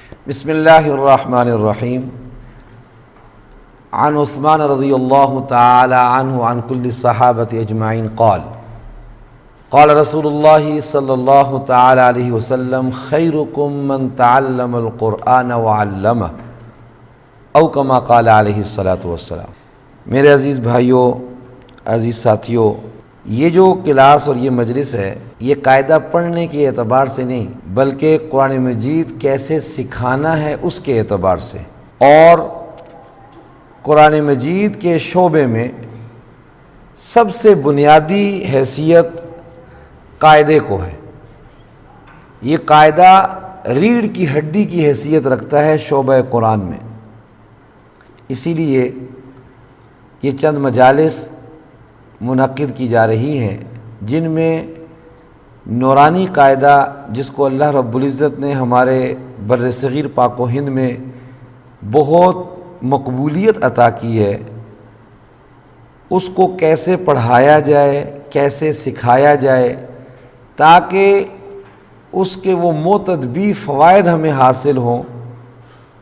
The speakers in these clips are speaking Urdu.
بسم اللہ الرحمن الرحیم عن عثمان رضی اللہ تعالی عنہ عن کل الصحابۃ اجمعین قال قال رسول اللہ صلی اللہ تعالی علیہ وسلم خیرکم من تعلم القرآن وعلمہ او کما قال علیہ الصلاۃ والسلام۔ میرے عزیز بھائیوں، عزیز ساتھیوں، یہ جو کلاس اور یہ مجلس ہے، یہ قاعدہ پڑھنے کے اعتبار سے نہیں بلکہ قرآن مجید کیسے سکھانا ہے اس کے اعتبار سے، اور قرآن مجید کے شعبے میں سب سے بنیادی حیثیت قاعدے کو ہے۔ یہ قاعدہ ریڑھ کی ہڈی کی حیثیت رکھتا ہے شعبہ قرآن میں۔ اسی لیے یہ چند مجالس منعقد کی جا رہی ہیں جن میں نورانی قاعدہ، جس کو اللہ رب العزت نے ہمارے بر صغیر پاک و ہند میں بہت مقبولیت عطا کی ہے، اس کو کیسے پڑھایا جائے، کیسے سکھایا جائے تاکہ اس کے وہ متدبی فوائد ہمیں حاصل ہوں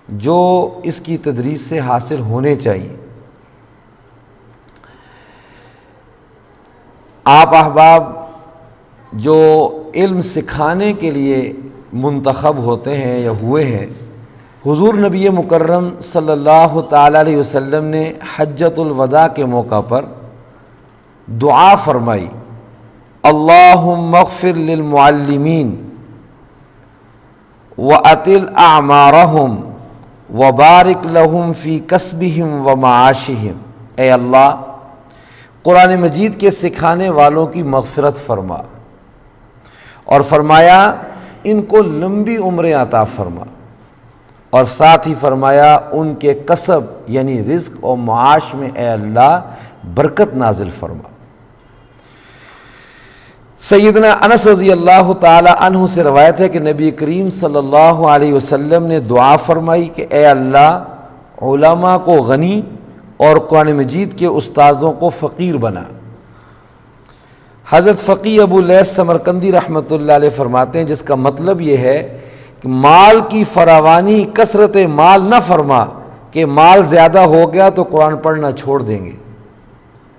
جو اس کی تدریس سے حاصل ہونے چاہیے۔ آپ احباب جو علم سکھانے کے لیے منتخب ہوتے ہیں یا ہوئے ہیں، حضور نبی مکرم صلی اللہ تعالی علیہ وسلم نے حجۃ الوداع کے موقع پر دعا فرمائی، اللہم اغفر للمعلمین وأطل اعمارہم وبارک لہم فی کسبہم ومعاشہم۔ اے اللہ، قرآن مجید کے سکھانے والوں کی مغفرت فرما، اور فرمایا ان کو لمبی عمریں عطا فرما، اور ساتھ ہی فرمایا ان کے کسب یعنی رزق اور معاش میں اے اللہ برکت نازل فرما۔ سیدنا انس رضی اللہ تعالی عنہ سے روایت ہے کہ نبی کریم صلی اللہ علیہ وسلم نے دعا فرمائی کہ اے اللہ، علماء کو غنی اور قرآن مجید کے استاذوں کو فقیر بنا۔ حضرت فقی ابو لیث سمرقندی رحمۃ اللہ علیہ فرماتے ہیں جس کا مطلب یہ ہے کہ مال کی فراوانی، کثرت مال نہ فرما کہ مال زیادہ ہو گیا تو قرآن پڑھنا چھوڑ دیں گے،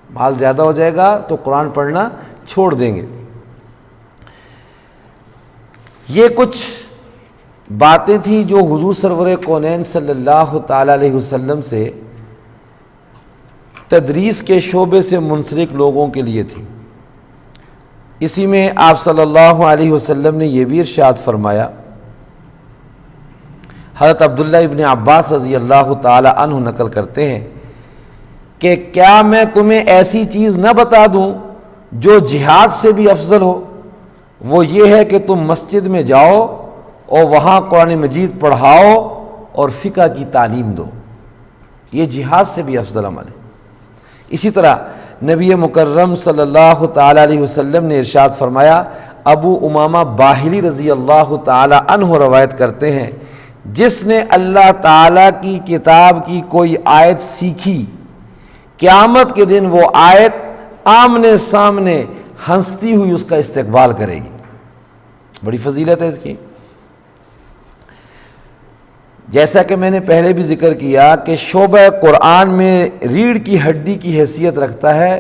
مال زیادہ ہو جائے گا تو قرآن پڑھنا چھوڑ دیں گے۔ یہ کچھ باتیں تھیں جو حضور سرور کونین صلی اللہ تعالی علیہ وسلم سے تدریس کے شعبے سے منسلک لوگوں کے لیے تھی۔ اسی میں آپ صلی اللہ علیہ وسلم نے یہ بھی ارشاد فرمایا، حضرت عبداللہ ابن عباس رضی اللہ تعالی عنہ نقل کرتے ہیں کہ کیا میں تمہیں ایسی چیز نہ بتا دوں جو جہاد سے بھی افضل ہو؟ وہ یہ ہے کہ تم مسجد میں جاؤ اور وہاں قرآن مجید پڑھاؤ اور فقہ کی تعلیم دو، یہ جہاد سے بھی افضل عمل ہے۔ اسی طرح نبی مکرم صلی اللہ تعالی علیہ وسلم نے ارشاد فرمایا، ابو امامہ باہلی رضی اللہ تعالی عنہ روایت کرتے ہیں، جس نے اللہ تعالی کی کتاب کی کوئی آیت سیکھی، قیامت کے دن وہ آیت آمنے سامنے ہنستی ہوئی اس کا استقبال کرے گی۔ بڑی فضیلت ہے اس کی۔ جیسا کہ میں نے پہلے بھی ذکر کیا کہ شعبہ قرآن میں ریڑھ کی ہڈی کی حیثیت رکھتا ہے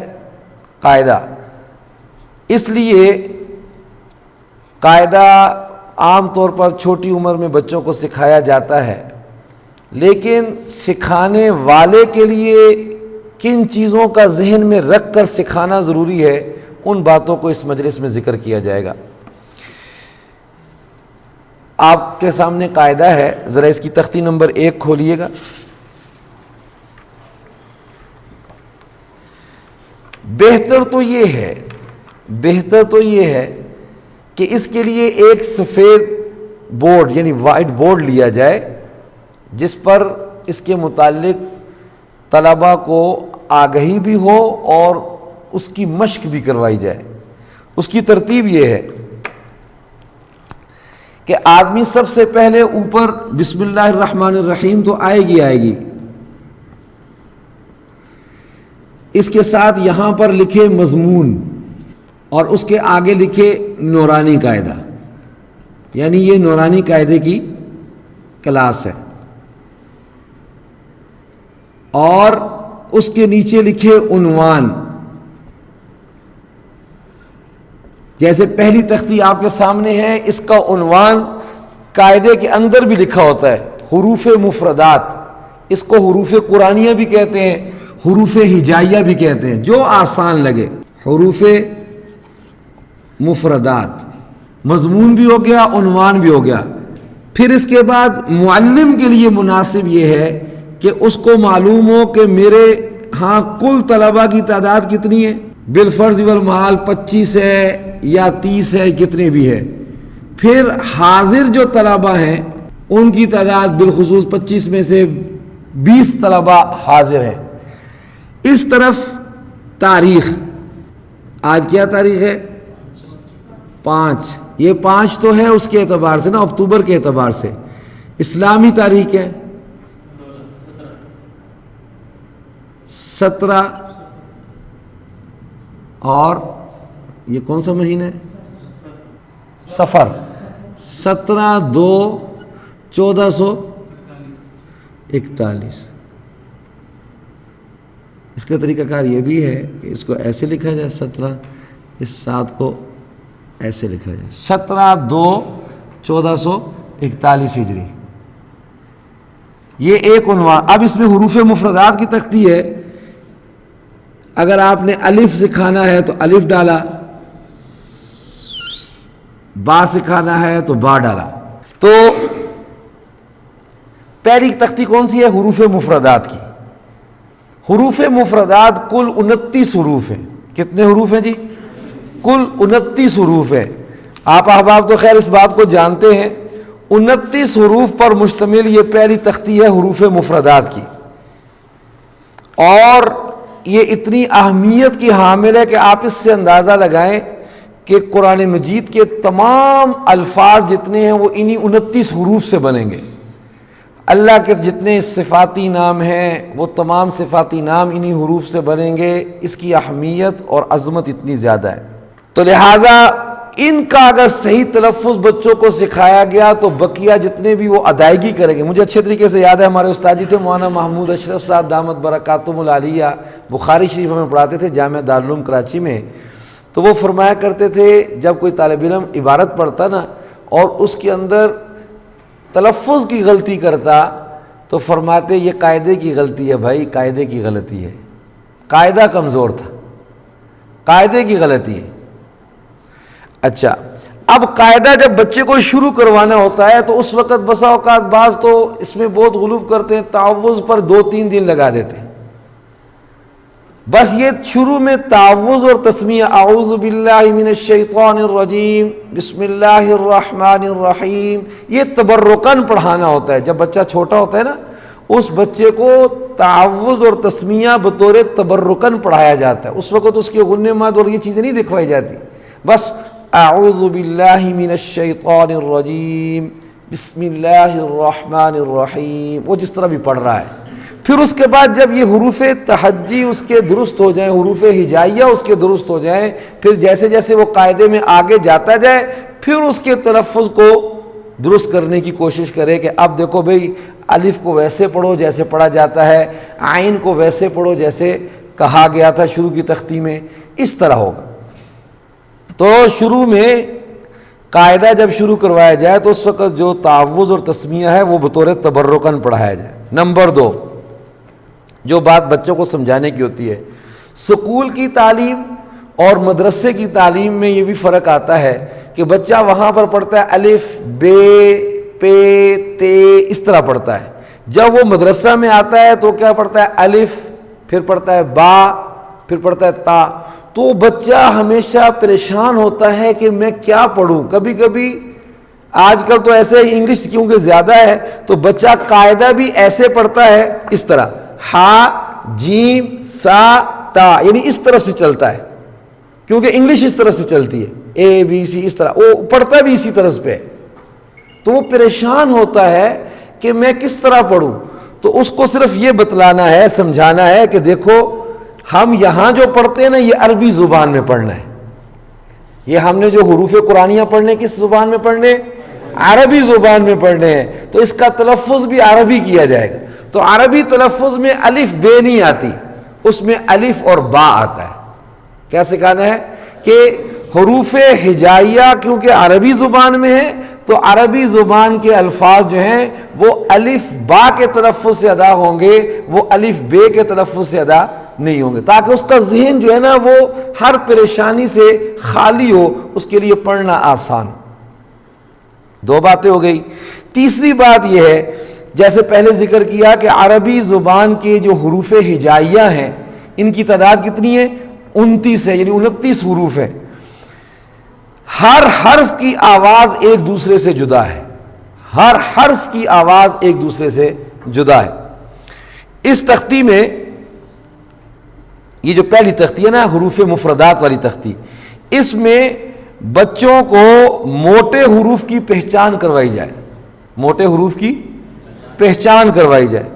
قاعدہ، اس لیے قاعدہ عام طور پر چھوٹی عمر میں بچوں کو سکھایا جاتا ہے، لیکن سکھانے والے کے لیے کن چیزوں کا ذہن میں رکھ کر سکھانا ضروری ہے، ان باتوں کو اس مجلس میں ذکر کیا جائے گا۔ آپ کے سامنے قاعدہ ہے، ذرا اس کی تختی نمبر 1 کھولیے گا۔ بہتر تو یہ ہے کہ اس کے لیے ایک سفید بورڈ یعنی وائٹ بورڈ لیا جائے جس پر اس کے متعلق طلباء کو آگہی بھی ہو اور اس کی مشق بھی کروائی جائے۔ اس کی ترتیب یہ ہے کہ آدمی سب سے پہلے اوپر بسم اللہ الرحمن الرحیم تو آئے گی، اس کے ساتھ یہاں پر لکھے مضمون اور اس کے آگے لکھے نورانی قاعدہ، یعنی یہ نورانی قاعدے کی کلاس ہے، اور اس کے نیچے لکھے عنوان، جیسے پہلی تختی آپ کے سامنے ہے، اس کا عنوان قاعدے کے اندر بھی لکھا ہوتا ہے، حروف مفردات، اس کو حروف قرآنیہ بھی کہتے ہیں، حروف ہجائیہ بھی کہتے ہیں، جو آسان لگے، حروف مفردات، مضمون بھی ہو گیا، عنوان بھی ہو گیا۔ پھر اس کے بعد معلم کے لیے مناسب یہ ہے کہ اس کو معلوم ہو کہ میرے ہاں کل طلبہ کی تعداد کتنی ہے، بالفرض والمحال 25 ہے یا 30 ہے، کتنے بھی ہے۔ پھر حاضر جو طلبہ ہیں ان کی تعداد بالخصوص 25 میں سے 20 طلبہ حاضر ہیں۔ اس طرف تاریخ، آج کیا تاریخ ہے؟ 5، یہ 5 تو ہے اس کے اعتبار سے نا، اکتوبر کے اعتبار سے۔ اسلامی تاریخ ہے 17، اور یہ کون سا مہینہ ہے؟ صفر، 17/2/1441۔ اس کا طریقہ کار یہ بھی ہے کہ اس کو ایسے لکھا جائے 17، اس 7 کو ایسے لکھا جائے 17/2/1441 ہجری۔ یہ ایک عنوان۔ اب اس میں حروف مفردات کی تختی ہے، اگر آپ نے الف سکھانا ہے تو الف ڈالا، با سکھانا ہے تو با ڈالا۔ تو پہلی تختی کون سی ہے؟ حروف مفردات کی۔ حروف مفردات کل 29 حروف ہیں۔ کتنے حروف ہیں جی؟ کل 29 حروف ہیں۔ آپ احباب تو خیر اس بات کو جانتے ہیں، 29 حروف پر مشتمل یہ پہلی تختی ہے حروف مفردات کی، اور یہ اتنی اہمیت کی حامل ہے کہ آپ اس سے اندازہ لگائیں کہ قرآن مجید کے تمام الفاظ جتنے ہیں وہ انہی 29 حروف سے بنیں گے۔ اللہ کے جتنے صفاتی نام ہیں وہ تمام صفاتی نام انہی حروف سے بنیں گے۔ اس کی اہمیت اور عظمت اتنی زیادہ ہے، تو لہٰذا ان کا اگر صحیح تلفظ بچوں کو سکھایا گیا تو بقیہ جتنے بھی وہ ادائیگی کریں گے۔ مجھے اچھے طریقے سے یاد ہے، ہمارے استاد جی تھے مولانا محمود اشرف صاحب دامت برکاتہم العالیہ، بخاری شریف ہمیں پڑھاتے تھے جامعہ دارالعلوم کراچی میں۔ تو وہ فرمایا کرتے تھے جب کوئی طالب علم عبارت پڑھتا نا اور اس کے اندر تلفظ کی غلطی کرتا تو فرماتے یہ قاعدے کی غلطی ہے بھائی، قاعدے کی غلطی ہے، قاعدہ کمزور تھا، قاعدے کی غلطی ہے۔ اچھا، اب قاعدہ جب بچے کو شروع کروانا ہوتا ہے تو اس وقت بسا اوقات بعض تو اس میں بہت غلو کرتے ہیں، تعوذ پر 2-3 دن لگا دیتے ہیں۔ بس یہ شروع میں تعوذ اور تسمیہ، اعوذ باللہ من الشیطان الرجیم بسم اللہ الرحمن الرحیم، یہ تبرکاً پڑھانا ہوتا ہے۔ جب بچہ چھوٹا ہوتا ہے نا، اس بچے کو تعوذ اور تسمیہ بطور تبرکاً پڑھایا جاتا ہے۔ اس وقت اس کے غنّے ماد اور یہ چیزیں نہیں دکھوائی جاتی، بس اعوذ باللہ من الشیطان الرجیم بسم اللہ الرحمن الرحیم، وہ جس طرح بھی پڑھ رہا ہے۔ پھر اس کے بعد جب یہ حروف تہجی اس کے درست ہو جائیں، حروف ہجائیہ اس کے درست ہو جائیں، پھر جیسے جیسے وہ قاعدے میں آگے جاتا جائے پھر اس کے تلفظ کو درست کرنے کی کوشش کرے کہ اب دیکھو بھئی الف کو ویسے پڑھو جیسے پڑھا جاتا ہے، عین کو ویسے پڑھو جیسے کہا گیا تھا شروع کی تختی میں، اس طرح ہوگا۔ تو شروع میں قاعدہ جب شروع کروایا جائے تو اس وقت جو تعوذ اور تسمیہ ہے وہ بطور تبرکاً پڑھایا جائے۔ نمبر 2، جو بات بچوں کو سمجھانے کی ہوتی ہے، سکول کی تعلیم اور مدرسے کی تعلیم میں یہ بھی فرق آتا ہے کہ بچہ وہاں پر پڑھتا ہے الف بے پے تے، اس طرح پڑھتا ہے۔ جب وہ مدرسہ میں آتا ہے تو کیا پڑھتا ہے؟ الف، پھر پڑھتا ہے با، پھر پڑھتا ہے تا۔ تو بچہ ہمیشہ پریشان ہوتا ہے کہ میں کیا پڑھوں۔ کبھی کبھی آج کل تو ایسے ہی انگلش کیونکہ زیادہ ہے تو بچہ قاعدہ بھی ایسے پڑھتا ہے، اس طرح ہا جیم سا تا، یعنی اس طرح سے چلتا ہے کیونکہ انگلش اس طرح سے چلتی ہے، اے بی سی، اس طرح وہ پڑھتا بھی اسی طرز پہ، تو وہ پریشان ہوتا ہے کہ میں کس طرح پڑھوں۔ تو اس کو صرف یہ بتلانا ہے، سمجھانا ہے کہ دیکھو ہم یہاں جو پڑھتے ہیں نا یہ عربی زبان میں پڑھنا ہے، یہ ہم نے جو حروف قرآنیہ پڑھنے کس زبان میں پڑھنے؟ عربی زبان میں پڑھنے ہیں تو اس کا تلفظ بھی عربی کیا جائے گا. تو عربی تلفظ میں الف بے نہیں آتی، اس میں الف اور با آتا ہے. کیا سکھانا ہے کہ حروف ہجائیہ کیونکہ عربی زبان میں ہے تو عربی زبان کے الفاظ جو ہیں وہ الف با کے تلفظ سے ادا ہوں گے، وہ الف بے کے تلفظ سے ادا نہیں ہوں گے، تاکہ اس کا ذہن جو ہے نا وہ ہر پریشانی سے خالی ہو، اس کے لیے پڑھنا آسان. دو باتیں ہو گئی. تیسری بات یہ ہے جیسے پہلے ذکر کیا کہ عربی زبان کے جو حروف ہجائیہ ہیں ان کی تعداد کتنی ہے؟ 29 ہے، یعنی 29 حروف ہیں. ہر حرف کی آواز ایک دوسرے سے جدا ہے، ہر حرف کی آواز ایک دوسرے سے جدا ہے. اس تختی میں یہ جو پہلی تختی ہے نا حروف مفردات والی تختی، اس میں بچوں کو موٹے حروف کی پہچان کروائی جائے، موٹے حروف کی پہچان کروائی جائے.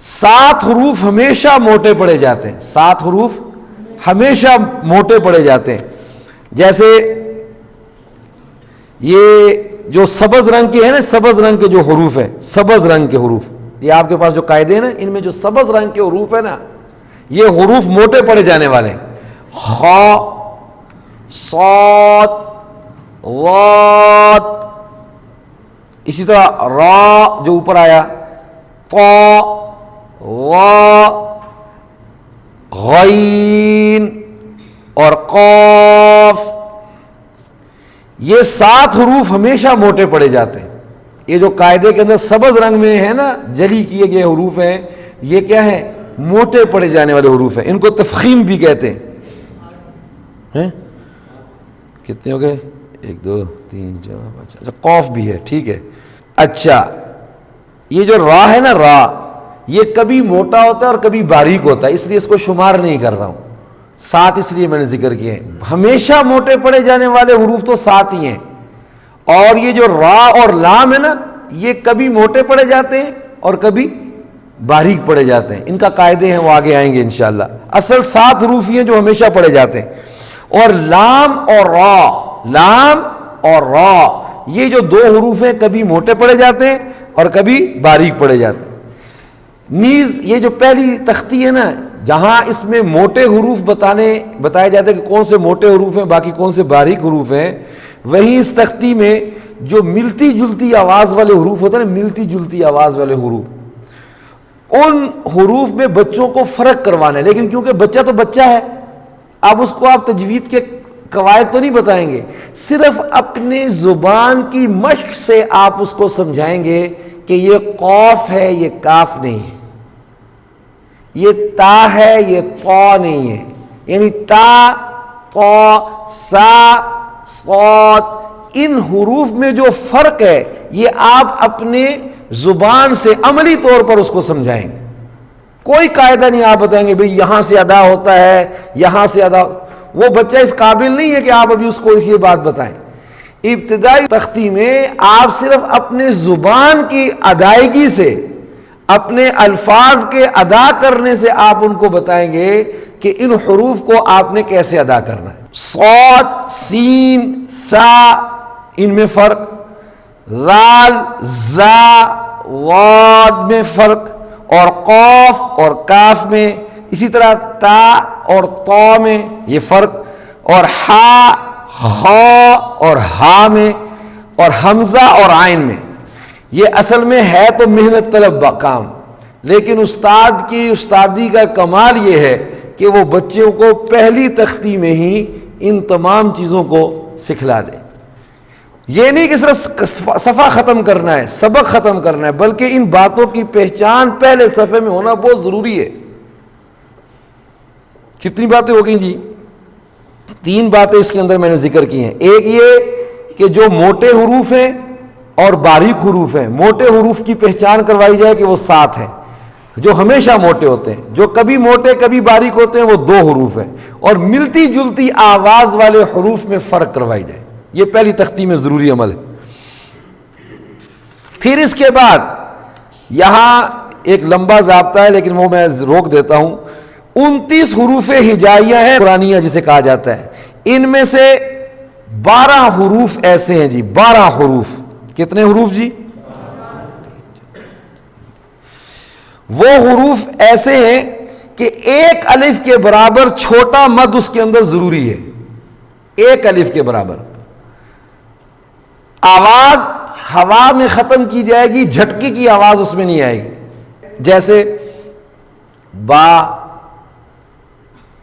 7 حروف ہمیشہ موٹے پڑے جاتے ہیں، 7 حروف ہمیشہ موٹے پڑے جاتے ہیں. جیسے یہ جو سبز رنگ کے ہیں نا، سبز رنگ کے جو حروف ہیں، سبز رنگ کے حروف، یہ آپ کے پاس جو قاعدے ہیں نا ان میں جو سبز رنگ کے حروف ہیں نا یہ حروف موٹے پڑے جانے والے ہیں. خا، صاد، ضاد، اسی طرح را جو اوپر آیا، طا، وا، غین اور قاف، یہ 7 حروف ہمیشہ موٹے پڑے جاتے ہیں. یہ جو قاعدے کے اندر سبز رنگ میں ہے نا جلی کیے گئے حروف ہیں، یہ کیا ہے؟ موٹے پڑے جانے والے حروف ہیں. ان کو تفخیم بھی کہتے ہیں. کتنے ہو گئے؟ 1 2 3 4 5. اچھا قاف بھی ہے، ٹھیک ہے. اچھا یہ جو را ہے نا، را یہ کبھی موٹا ہوتا ہے اور کبھی باریک ہوتا ہے، اس لیے اس کو شمار نہیں کر رہا ہوں. 7 اس لیے میں نے ذکر کیے ہیں. ہمیشہ موٹے پڑے جانے والے حروف تو 7 ہی ہیں. اور یہ جو را اور لام ہے نا یہ کبھی موٹے پڑے جاتے ہیں اور کبھی باریک پڑے جاتے ہیں. ان کا قاعدے ہیں وہ آگے آئیں گے انشاءاللہ. اصل 7 حروف ہی ہیں جو ہمیشہ پڑے جاتے ہیں. اور لام اور را، لام اور را یہ جو 2 حروف ہیں کبھی موٹے پڑے جاتے ہیں اور کبھی باریک پڑے جاتے ہیں. نیز یہ جو پہلی تختی ہے نا جہاں اس میں موٹے حروف بتائے جاتے ہیں کہ کون سے موٹے حروف ہیں باقی کون سے باریک حروف ہیں، وہیں اس تختی میں جو ملتی جلتی آواز والے حروف ہوتے ہیں نا، ملتی جلتی آواز والے حروف، ان حروف میں بچوں کو فرق کروانا ہے. لیکن کیونکہ بچہ تو بچہ ہے، اب اس کو آپ تجوید کے قواعد تو نہیں بتائیں گے، صرف اپنے زبان کی مشق سے آپ اس کو سمجھائیں گے کہ یہ قاف ہے، یہ کاف نہیں ہے، یہ تا ہے، یہ طا نہیں ہے. یعنی تا، طا، سا، صاد، ان حروف میں جو فرق ہے یہ آپ اپنے زبان سے عملی طور پر اس کو سمجھائیں گے. کوئی قاعدہ نہیں آپ بتائیں گے بھئی یہاں سے ادا ہوتا ہے، یہاں سے ادا. وہ بچہ اس قابل نہیں ہے کہ آپ ابھی اس کو یہ بات بتائیں. ابتدائی تختی میں آپ صرف اپنے زبان کی ادائیگی سے، اپنے الفاظ کے ادا کرنے سے آپ ان کو بتائیں گے کہ ان حروف کو آپ نے کیسے ادا کرنا ہے. صاد، سین، سا ان میں فرق، غال، زا، واد میں فرق، اور قاف اور کاف میں، اسی طرح تا اور طا میں یہ فرق، اور ہا، خا اور ہا میں، اور حمزہ اور عین میں. یہ اصل میں ہے تو محنت طلب کام، لیکن استاد کی استادی کا کمال یہ ہے کہ وہ بچوں کو پہلی تختی میں ہی ان تمام چیزوں کو سکھلا دے. یہ نہیں کہ صرف صفحہ ختم کرنا ہے، سبق ختم کرنا ہے، بلکہ ان باتوں کی پہچان پہلے صفحے میں ہونا بہت ضروری ہے. کتنی باتیں ہو گئی جی؟ 3 باتیں اس کے اندر میں نے ذکر کی ہیں. ایک یہ کہ جو موٹے حروف ہیں اور باریک حروف ہیں، موٹے حروف کی پہچان کروائی جائے کہ وہ 7 ہیں جو ہمیشہ موٹے ہوتے ہیں، جو کبھی موٹے کبھی باریک ہوتے ہیں وہ 2 حروف ہیں، اور ملتی جلتی آواز والے حروف میں فرق کروائی جائے. یہ پہلی تختی میں ضروری عمل ہے. پھر اس کے بعد یہاں ایک لمبا ضابطہ ہے لیکن وہ میں روک دیتا ہوں. 29 حروف ہجائیہ ہیں، قرآنیہ جسے کہا جاتا ہے. ان میں سے 12 حروف ایسے ہیں جی، 12 حروف. کتنے حروف جی؟ وہ حروف ایسے ہیں کہ ایک الف کے برابر چھوٹا مد اس کے اندر ضروری ہے. ایک الف کے برابر آواز ہوا میں ختم کی جائے گی، جھٹکے کی آواز اس میں نہیں آئے گی. جیسے با،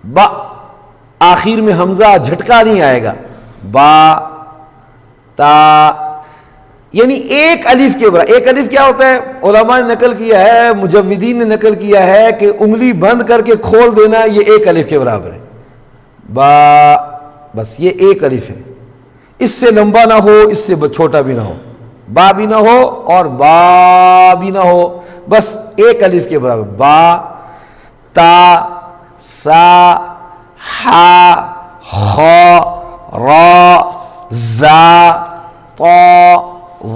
با آخر میں حمزہ جھٹکا نہیں آئے گا. با تا، یعنی ایک الف کے برابر. ایک الف کیا ہوتا ہے؟ علماء نے نقل کیا ہے، مجودین نے نقل کیا ہے کہ انگلی بند کر کے کھول دینا یہ ایک الف کے برابر ہے. با، بس یہ ایک الف ہے. اس سے لمبا نہ ہو، اس سے چھوٹا بھی نہ ہو. با بھی نہ ہو اور با بھی نہ ہو، بس ایک الف کے برابر. با، تا، سا، ہا، خا، را، زا، طا،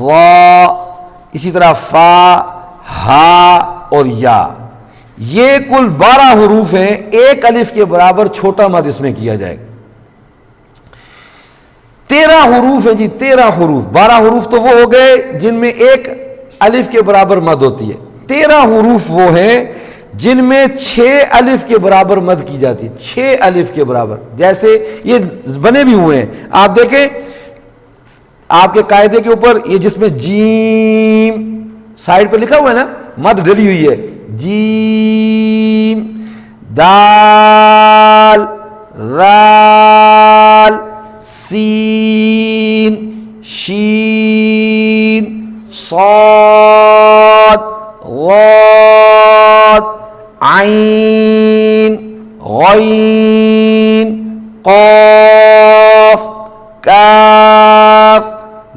ظا، اسی طرح فا، ہا اور یا. یہ کل 12 حروف ہیں. ایک الف کے برابر چھوٹا مد اس میں کیا جائے گا. 13 حروف ہیں جی، 13 حروف. 12 حروف تو وہ ہو گئے جن میں ایک الف کے برابر مد ہوتی ہے. 13 حروف وہ ہیں جن میں 6 الف کے برابر مد کی جاتی ہے. 6 الف کے برابر. جیسے یہ بنے بھی ہوئے ہیں، آپ دیکھیں آپ کے قاعدے کے اوپر یہ جس میں جیم سائڈ پہ لکھا ہوا ہے نا، مد ڈلی ہوئی ہے. جیم، دال، ذال، سین، شین، صاد، غاد، عین، غین، قاف، کاف،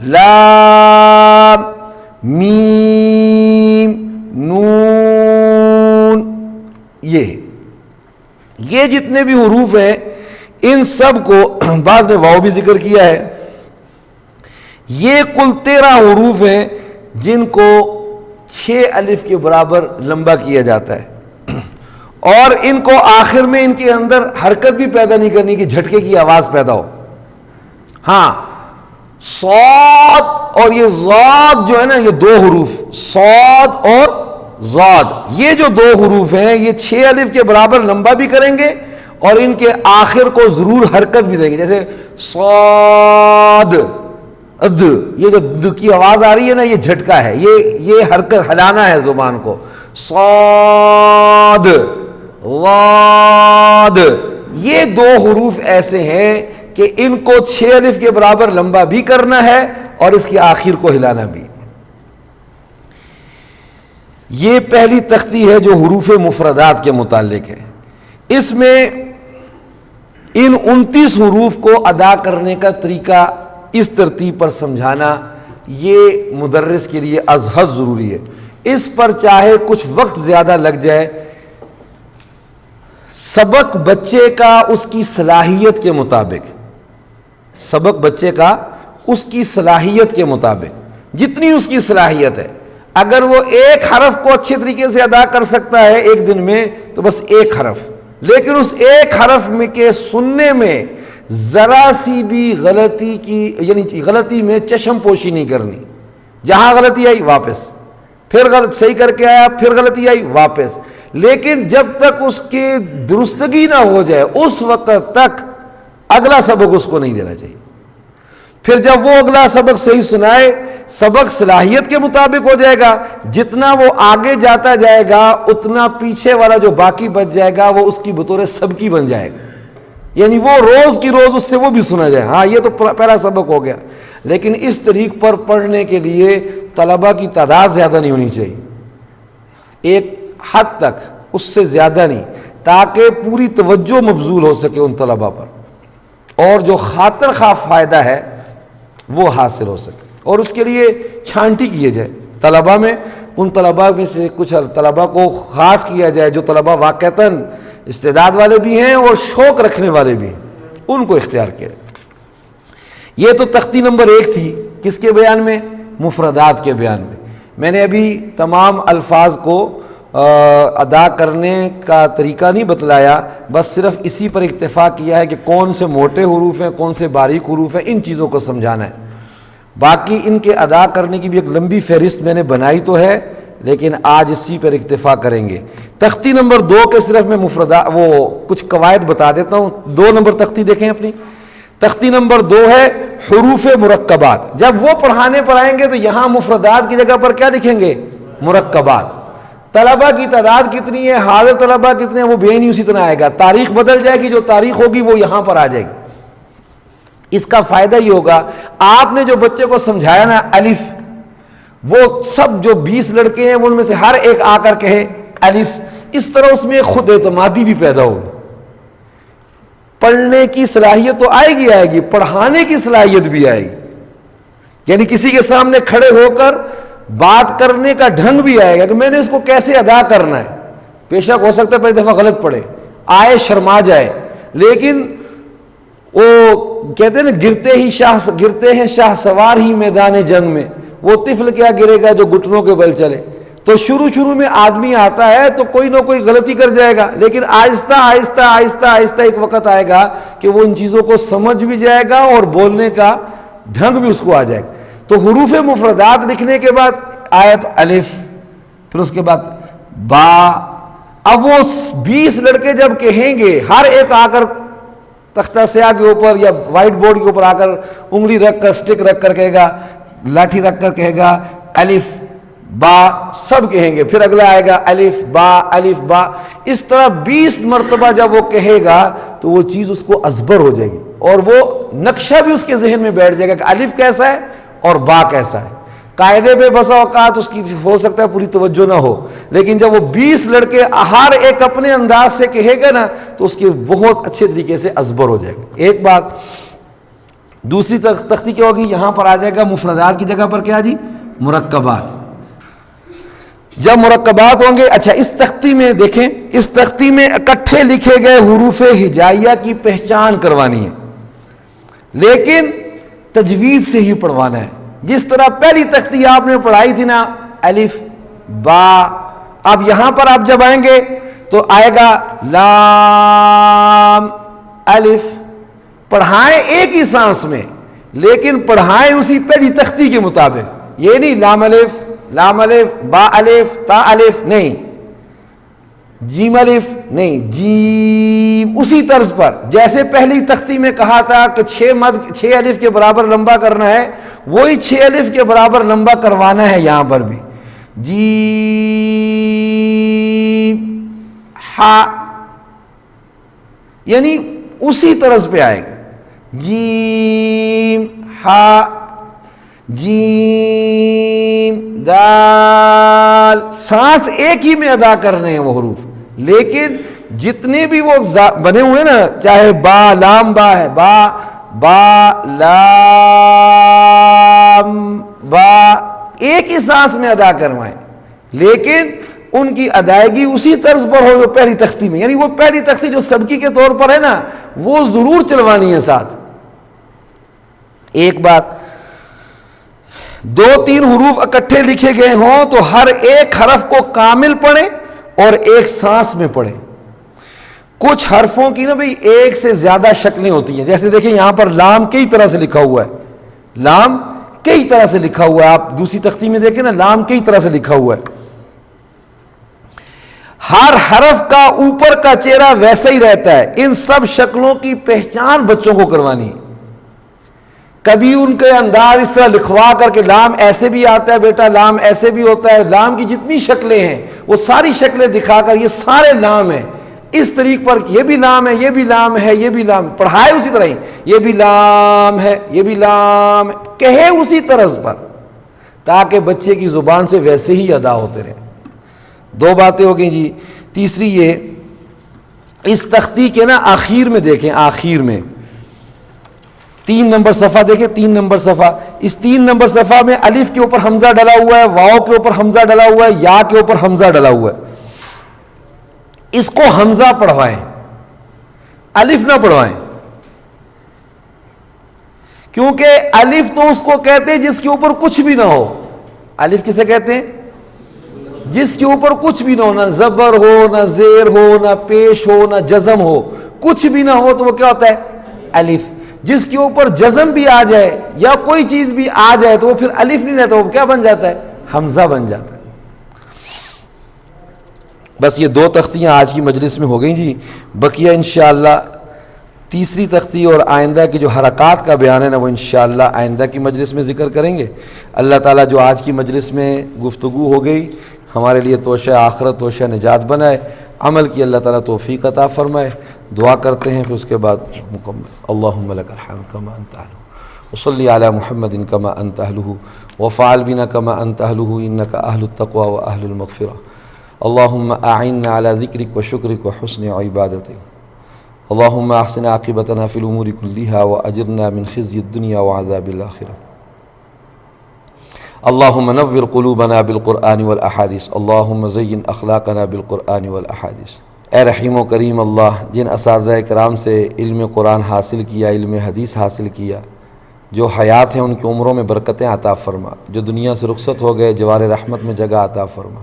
لام، میم، نون. یہ جتنے بھی حروف ہیں ان سب کو بعض نے واو بھی ذکر کیا ہے. یہ کل 13 حروف ہیں جن کو 6 الف کے برابر لمبا کیا جاتا ہے، اور ان کو آخر میں ان کے اندر حرکت بھی پیدا نہیں کرنی کہ جھٹکے کی آواز پیدا ہو. ہاں، صاد اور یہ ضاد جو ہے نا، یہ 2 حروف صاد اور ضاد، یہ جو 2 حروف ہیں یہ 6 الف کے برابر لمبا بھی کریں گے اور ان کے آخر کو ضرور حرکت بھی دیں گے. جیسے صاد، اد، یہ جو د کی آواز آ رہی ہے نا، یہ جھٹکا ہے، یہ حرکت ہلانا ہے زبان کو. صاد، غاد، یہ 2 حروف ایسے ہیں کہ ان کو 6 الف کے برابر لمبا بھی کرنا ہے اور اس کی آخر کو ہلانا بھی. یہ پہلی تختی ہے جو حروف مفردات کے متعلق ہے. اس میں ان 29 حروف کو ادا کرنے کا طریقہ اس ترتیب پر سمجھانا یہ مدرس کے لیے از حد ضروری ہے. اس پر چاہے کچھ وقت زیادہ لگ جائے، سبق بچے کا اس کی صلاحیت کے مطابق، سبق بچے کا اس کی صلاحیت کے مطابق، جتنی اس کی صلاحیت ہے. اگر وہ ایک حرف کو اچھے طریقے سے ادا کر سکتا ہے ایک دن میں تو بس ایک حرف، لیکن اس ایک حرف میں کے سننے میں ذرا سی بھی غلطی کی، یعنی غلطی میں چشم پوشی نہیں کرنی. جہاں غلطی آئی واپس، پھر غلط صحیح کر کے آیا، پھر غلطی آئی واپس. لیکن جب تک اس کی درستگی نہ ہو جائے اس وقت تک اگلا سبق اس کو نہیں دینا چاہیے. پھر جب وہ اگلا سبق صحیح سنائے، سبق صلاحیت کے مطابق ہو جائے گا، جتنا وہ آگے جاتا جائے گا اتنا پیچھے والا جو باقی بچ جائے گا وہ اس کی بطور سبکی بن جائے گا. یعنی وہ روز کی روز اس سے وہ بھی سنا جائے. ہاں یہ تو پہلا سبق ہو گیا. لیکن اس طریق پر پڑھنے کے لیے طلبہ کی تعداد زیادہ نہیں ہونی چاہیے، ایک حد تک، اس سے زیادہ نہیں، تاکہ پوری توجہ مبذول ہو سکے ان طلبہ پر اور جو خاطر خواہ فائدہ ہے وہ حاصل ہو سکے. اور اس کے لیے چھانٹی کیے جائے طلبہ میں، ان طلبہ میں سے کچھ طلبہ کو خاص کیا جائے جو طلبہ واقعتاً استعداد والے بھی ہیں اور شوق رکھنے والے بھی ہیں، ان کو اختیار کیا جائے. یہ تو تختی نمبر 1 تھی. کس کے بیان میں؟ مفردات کے بیان میں. میں نے ابھی تمام الفاظ کو ادا کرنے کا طریقہ نہیں بتلایا، بس صرف اسی پر اکتفا کیا ہے کہ کون سے موٹے حروف ہیں، کون سے باریک حروف ہیں، ان چیزوں کو سمجھانا ہے۔ باقی ان کے ادا کرنے کی بھی ایک لمبی فہرست میں نے بنائی تو ہے، لیکن آج اسی پر اکتفا کریں گے۔ تختی نمبر 2 کے صرف میں کچھ قواعد بتا دیتا ہوں۔ 2 نمبر تختی دیکھیں اپنی، تختی نمبر 2 ہے حروف مرکبات۔ جب وہ پڑھانے پر آئیں گے تو یہاں مفردات کی جگہ پر کیا لکھیں گے؟ مرکبات۔ طلبہ کی تعداد کتنی ہے، حاضر طلبہ کتنے ہیں، وہ بے نہیں اسی طرح آئے گا۔ تاریخ بدل جائے گی، جو تاریخ ہوگی وہ یہاں پر آ جائے گی۔ اس کا فائدہ یہ ہوگا، آپ نے جو بچے کو سمجھایا نا الف، وہ سب جو 20 لڑکے ہیں ان میں سے ہر ایک آ کر کہے الف، اس طرح اس میں خود اعتمادی بھی پیدا ہوگی۔ پڑھنے کی صلاحیت تو آئے گی، پڑھانے کی صلاحیت بھی آئے گی، یعنی کسی کے سامنے کھڑے ہو کر بات کرنے کا ڈھنگ بھی آئے گا کہ میں نے اس کو کیسے ادا کرنا ہے۔ بے شک ہو سکتا ہے پہلی دفعہ غلط پڑھے، آئے شرما جائے، لیکن وہ کہتے ہیں نا گرتے ہیں شاہ سوار ہی میدان جنگ میں، وہ طفل کیا گرے گا جو گھٹنوں کے بل چلے۔ تو شروع میں آدمی آتا ہے تو کوئی نہ کوئی غلطی کر جائے گا، لیکن آہستہ آہستہ ایک وقت آئے گا کہ وہ ان چیزوں کو سمجھ بھی جائے گا اور بولنے کا ڈھنگ بھی اس کو آ جائے گا۔ تو حروف مفردات لکھنے کے بعد آیا تو الف، پھر اس کے بعد با۔ اب وہ 20 لڑکے جب کہیں گے، ہر ایک آ کر تختہ سیاہ کے اوپر یا وائٹ بورڈ کے اوپر آ کر انگلی رکھ کر، سٹک رکھ کر کہے گا، لاٹھی رکھ کر کہے گا الف با، سب کہیں گے۔ پھر اگلا آئے گا الف با۔ اس طرح 20 مرتبہ جب وہ کہے گا تو وہ چیز اس کو ازبر ہو جائے گی، اور وہ نقشہ بھی اس کے ذہن میں بیٹھ جائے گا کہ الف کیسا ہے اور با کیسا ہے۔ قاعدے پہ بسا اوقات اس کی ہو سکتا ہے پوری توجہ نہ ہو، لیکن جب وہ 20 لڑکے ہر ایک اپنے انداز سے کہے گا نا تو اس کے بہت اچھے طریقے سے ازبر ہو جائے گا۔ ایک بات۔ دوسری تختی کیا ہوگی؟ یہاں پر آ جائے گا مفردات کی جگہ پر کیا جی؟ مرکبات۔ جب مرکبات ہوں گے، اچھا اس تختی میں دیکھیں، اس تختی میں اکٹھے لکھے گئے حروف ہجائیہ کی پہچان کروانی ہے، لیکن تجوید سے ہی پڑھوانا ہے۔ جس طرح پہلی تختی آپ نے پڑھائی تھی نا الف با، اب یہاں پر آپ جب آئیں گے تو آئے گا لام الف، پڑھائیں ایک ہی سانس میں، لیکن پڑھائیں اسی پہلی تختی کے مطابق۔ یہ نہیں لام الف با الف تا الف نہیں، جیم الف نہیں، جیم اسی طرز پر جیسے پہلی تختی میں کہا تھا کہ 6 الف کے برابر لمبا کرنا ہے، وہی 6 الف کے برابر لمبا کروانا ہے یہاں پر بھی۔ جیم ہا، یعنی اسی طرز پہ آئے گا، جیم ہا جیم دال، سانس ایک ہی میں ادا کرنے ہیں وہ حروف، لیکن جتنے بھی وہ بنے ہوئے نا، چاہے با لام با ہے، با لام با، ایک ہی سانس میں ادا کروائیں، لیکن ان کی ادائیگی اسی طرز پر ہو جو پہلی تختی میں، یعنی وہ پہلی تختی جو سبکی کے طور پر ہے نا وہ ضرور چلوانی ہے ساتھ۔ ایک بات، 2-3 حروف اکٹھے لکھے گئے ہوں تو ہر ایک حرف کو کامل پڑھیں اور ایک سانس میں پڑھیں۔ کچھ حرفوں کی نا بھئی ایک سے زیادہ شکلیں ہوتی ہیں، جیسے دیکھیں یہاں پر لام کئی طرح سے لکھا ہوا ہے، لام کئی طرح سے لکھا ہوا ہے، آپ دوسری تختی میں دیکھیں نا لام کئی طرح سے لکھا ہوا ہے۔ ہر حرف کا اوپر کا چہرہ ویسا ہی رہتا ہے، ان سب شکلوں کی پہچان بچوں کو کروانی ہے۔ کبھی ان کے انداز اس طرح لکھوا کر کے لام ایسے بھی آتا ہے بیٹا، لام ایسے بھی ہوتا ہے، لام کی جتنی شکلیں ہیں وہ ساری شکلیں دکھا کر یہ سارے لام ہیں، اس طریق پر یہ بھی لام ہے، یہ بھی لام ہے، یہ بھی لام، پڑھائے اسی طرح ہی، یہ بھی لام ہے، یہ بھی لام ہے، کہے اسی طرز پر، تاکہ بچے کی زبان سے ویسے ہی ادا ہوتے رہے۔ 2 باتیں ہو گئی جی۔ تیسری یہ، اس تختی کے نا آخر میں دیکھیں، آخر میں 3 نمبر صفحہ دیکھیں، 3 نمبر صفحہ، اس 3 نمبر صفحہ میں الف کے اوپر حمزہ ڈلا ہوا ہے، واو کے اوپر حمزہ ڈلا ہوا ہے، یا کے اوپر حمزہ ڈلا ہوا ہے۔ اس کو حمزہ پڑھوائیں، الف نہ پڑھوائیں، کیونکہ الف تو اس کو کہتے ہیں جس کے اوپر کچھ بھی نہ ہو۔ الف کسے کہتے ہیں؟ جس کے اوپر کچھ بھی نہ ہو، نہ زبر ہو، نہ زیر ہو، نہ پیش ہو، نہ جزم ہو، کچھ بھی نہ ہو تو وہ کیا ہوتا ہے؟ الف۔ جس کے اوپر جزم بھی آ جائے یا کوئی چیز بھی آ جائے تو وہ پھر الف نہیں رہتا، وہ کیا بن جاتا ہے؟ حمزہ بن جاتا ہے۔ بس یہ 2 تختیاں آج کی مجلس میں ہو گئیں جی، بقیہ انشاءاللہ تیسری تختی اور آئندہ کی جو حرکات کا بیان ہے نا، وہ انشاءاللہ آئندہ کی مجلس میں ذکر کریں گے۔ اللہ تعالیٰ جو آج کی مجلس میں گفتگو ہو گئی ہمارے لیے توشہ آخرت، توشہ نجات بنائے، عمل کی اللہ تعالیٰ توفیق عطا فرمائے۔ دعا کرتے ہیں پھر اس کے بعد مکمل۔ اللہم لک الحمد کما انت اہلہ، وصلی علی محمد کما انت اہلہ، وفعل بنا کما انت اہلہ، انک اہل التقوی و اہل المغفرہ۔ اللہم اعننا علی ذکرک و شکرک و حسن عبادتک۔ اللہم احسن عاقبتنا فی الامور کلہا واجرنا من خزی الدنیا وعذاب الآخرہ۔ اللہم نور قلوبنا بالقرآن والاحادیث، اللہم زین اخلاقنا بالقرآن والاحادیث۔ اے رحیم و کریم اللہ، جن اساتذہ کرام سے علم قرآن حاصل کیا، علم حدیث حاصل کیا، جو حیات ہیں ان کی عمروں میں برکتیں عطا فرما، جو دنیا سے رخصت ہو گئے جوار رحمت میں جگہ عطا فرما۔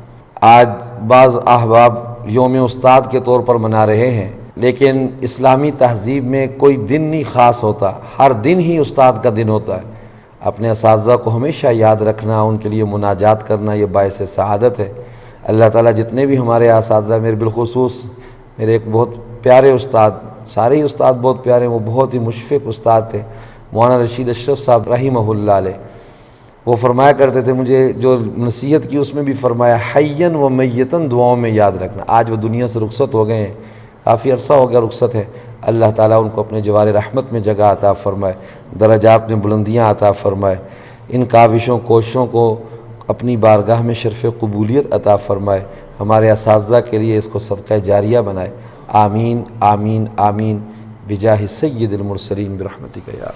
آج بعض احباب یوم استاد کے طور پر منا رہے ہیں، لیکن اسلامی تہذیب میں کوئی دن نہیں خاص ہوتا، ہر دن ہی استاد کا دن ہوتا ہے۔ اپنے اساتذہ کو ہمیشہ یاد رکھنا، ان کے لیے مناجات کرنا، یہ باعث سعادت ہے۔ اللہ تعالیٰ جتنے بھی ہمارے اساتذہ، میرے بالخصوص میرے ایک بہت پیارے استاد، سارے ہی استاد بہت پیارے، وہ بہت ہی مشفق استاد تھے، مولانا رشید اشرف صاحب رحمہ اللہ علیہ، وہ فرمایا کرتے تھے، مجھے جو نصیحت کی اس میں بھی فرمایا حیاً و میتاً دعاؤں میں یاد رکھنا۔ آج وہ دنیا سے رخصت ہو گئے ہیں، کافی عرصہ ہو گیا رخصت ہے، اللہ تعالیٰ ان کو اپنے جوار رحمت میں جگہ عطا فرمائے، درجات میں بلندیاں عطا فرمائے، ان کاوشوں کوششوں کو اپنی بارگاہ میں شرف قبولیت عطا فرمائے، ہمارے اساتذہ کے لیے اس کو صدقہ جاریہ بنائے۔ آمین آمین آمین بجاہ سید المرسلین برحمتک یا